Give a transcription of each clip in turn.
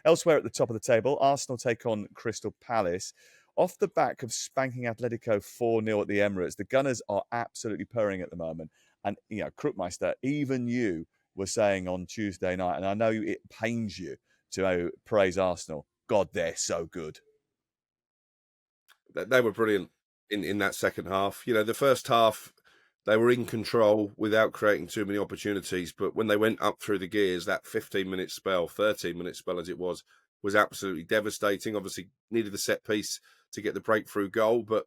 Elsewhere at the top of the table, Arsenal take on Crystal Palace. Off the back of spanking Atletico 4-0 at the Emirates, the Gunners are absolutely purring at the moment. And, Crookmeister, even you were saying on Tuesday night, and I know it pains you to praise Arsenal, God, they're so good. They were brilliant in that second half. The first half, they were in control without creating too many opportunities. But when they went up through the gears, that 15-minute spell, 13-minute spell as it was absolutely devastating. Obviously, needed the set piece to get the breakthrough goal. But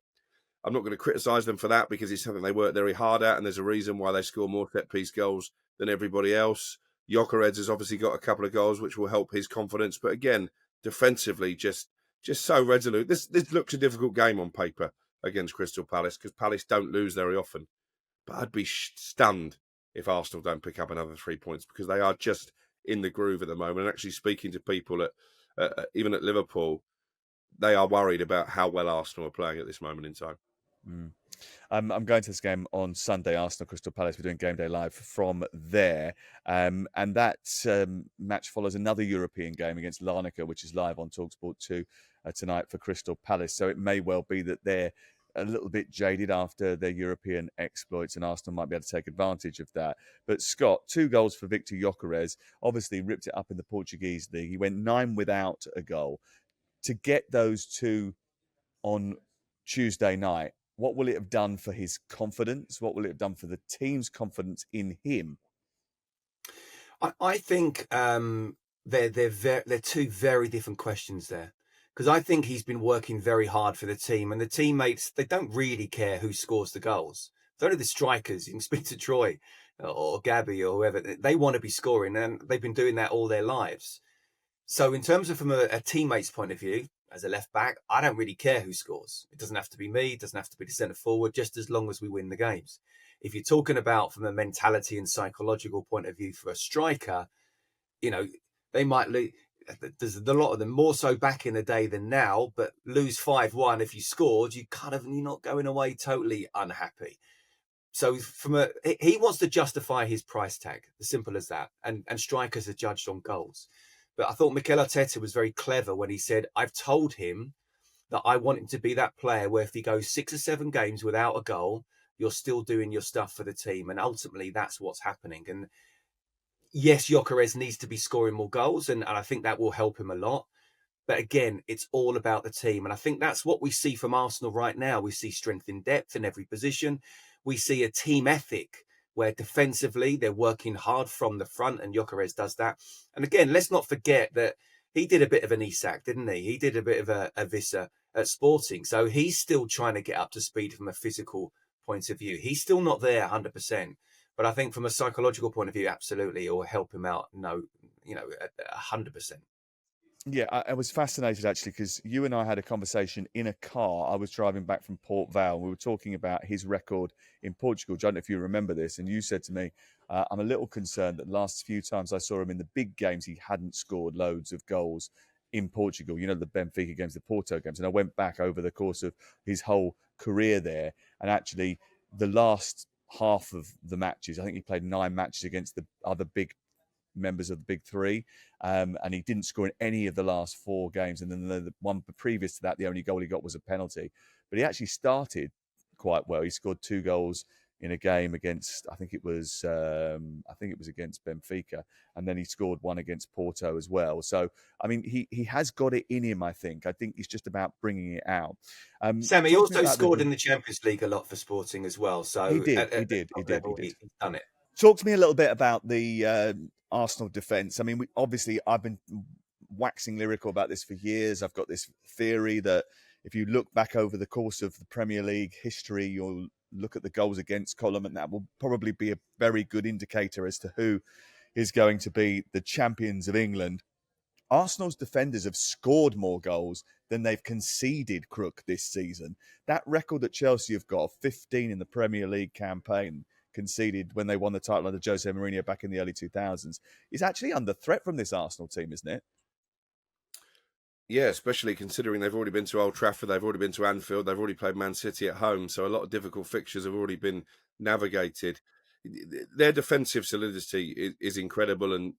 I'm not going to criticise them for that because it's something they worked very hard at. And there's a reason why they score more set piece goals than everybody else. Gyökeres has obviously got a couple of goals, which will help his confidence. But again, defensively, just so resolute. This looks a difficult game on paper against Crystal Palace because Palace don't lose very often. But I'd be stunned if Arsenal don't pick up another 3 points because they are just in the groove at the moment. And actually speaking to people even at Liverpool, they are worried about how well Arsenal are playing at this moment in time. Mm. I'm going to this game on Sunday, Arsenal Crystal Palace. We're doing Game Day Live from there. And that match follows another European game against Larnaca, which is live on talkSPORT 2 tonight for Crystal Palace. So it may well be that they're a little bit jaded after their European exploits, and Arsenal might be able to take advantage of that. But Scott, 2 goals for Victor Gyokeres, obviously ripped it up in the Portuguese league. He went 9 without a goal. To get those 2 on Tuesday night, what will it have done for his confidence? What will it have done for the team's confidence in him? I think they're 2 very different questions there, because I think he's been working very hard for the team, and the teammates, they don't really care who scores the goals. It's only the strikers. You can speak to Troy or Gabby or whoever. They want to be scoring, and they've been doing that all their lives. So in terms of from a teammate's point of view, as a left back, I don't really care who scores. It doesn't have to be me. It doesn't have to be the centre forward, just as long as we win the games. If you're talking about from a mentality and psychological point of view for a striker, they might lose. There's a lot of them, more so back in the day than now, but lose 5-1. If you scored, you're not going away totally unhappy. So he wants to justify his price tag, as simple as that. And strikers are judged on goals. But I thought Mikel Arteta was very clever when he said, I've told him that I want him to be that player where if he goes 6 or 7 games without a goal, you're still doing your stuff for the team. And ultimately, that's what's happening. And yes, Gyökeres needs to be scoring more goals, and I think that will help him a lot. But again, it's all about the team. And I think that's what we see from Arsenal right now. We see strength in depth in every position. We see a team ethic where defensively they're working hard from the front, and Gyökeres does that. And again, let's not forget that he did a bit of an Isak, didn't he? He did a bit of a Vissa at Sporting. So he's still trying to get up to speed from a physical point of view. He's still not there 100%. But I think from a psychological point of view, absolutely, it will help him out. No, 100%. Yeah, I was fascinated actually because you and I had a conversation in a car. I was driving back from Port Vale. We were talking about his record in Portugal. I don't know if you remember this. And you said to me, I'm a little concerned that the last few times I saw him in the big games, he hadn't scored loads of goals in Portugal. The Benfica games, the Porto games. And I went back over the course of his whole career there. And actually, the last half of the matches, I think he played 9 matches against the other big members of the big 3, and he didn't score in any of the last 4 games. And then the one previous to that, the only goal he got was a penalty. But he actually started quite well. He scored 2 goals in a game against, I think it was against Benfica, and then he scored 1 against Porto as well. So I mean, he has got it in him. I think it's just about bringing it out. Sam, he also scored in the Champions League a lot for Sporting as well. So he did. He's done it. Talk to me a little bit about the Arsenal defence. I mean, I've been waxing lyrical about this for years. I've got this theory that if you look back over the course of the Premier League history, you'll look at the goals against column, and that will probably be a very good indicator as to who is going to be the champions of England. Arsenal's defenders have scored more goals than they've conceded, Crook, this season. That record that Chelsea have got, 15 in the Premier League campaign, conceded when they won the title under Jose Mourinho back in the early 2000s, is actually under threat from this Arsenal team, isn't it? Yeah, especially considering they've already been to Old Trafford, they've already been to Anfield, they've already played Man City at home, so a lot of difficult fixtures have already been navigated. Their defensive solidity is incredible, and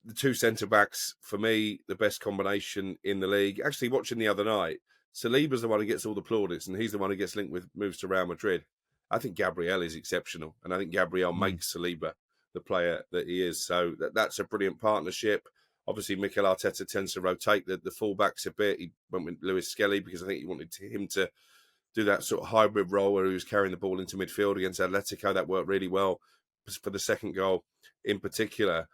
the two centre-backs, for me, the best combination in the league. Actually, watching the other night, Saliba's the one who gets all the plaudits, and he's the one who gets linked with moves to Real Madrid. I think Gabriel is exceptional, and I think Gabriel makes Saliba the player that he is. So that's a brilliant partnership. Obviously, Mikel Arteta tends to rotate the fullbacks a bit. He went with Lewis Skelly because I think he wanted him to do that sort of hybrid role where he was carrying the ball into midfield against Atletico. That worked really well for the second goal in particular.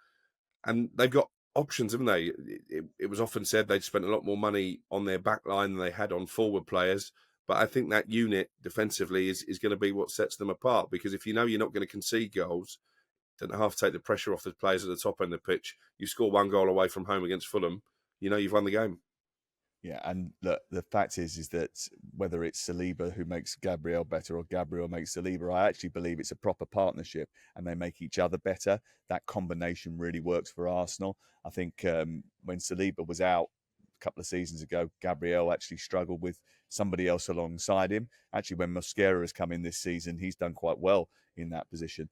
And they've got options, haven't they? It was often said they'd spent a lot more money on their back line than they had on forward players. But I think that unit defensively is going to be what sets them apart, because if you know you're not going to concede goals, don't half take the pressure off the players at the top end of the pitch. You score one goal away from home against Fulham, you know you've won the game. Yeah, and the fact is that whether it's Saliba who makes Gabriel better or Gabriel makes Saliba, I actually believe it's a proper partnership and they make each other better. That combination really works for Arsenal. I think when Saliba was out a couple of seasons ago, Gabriel actually struggled with somebody else alongside him. Actually, when Mosquera has come in this season, he's done quite well in that position.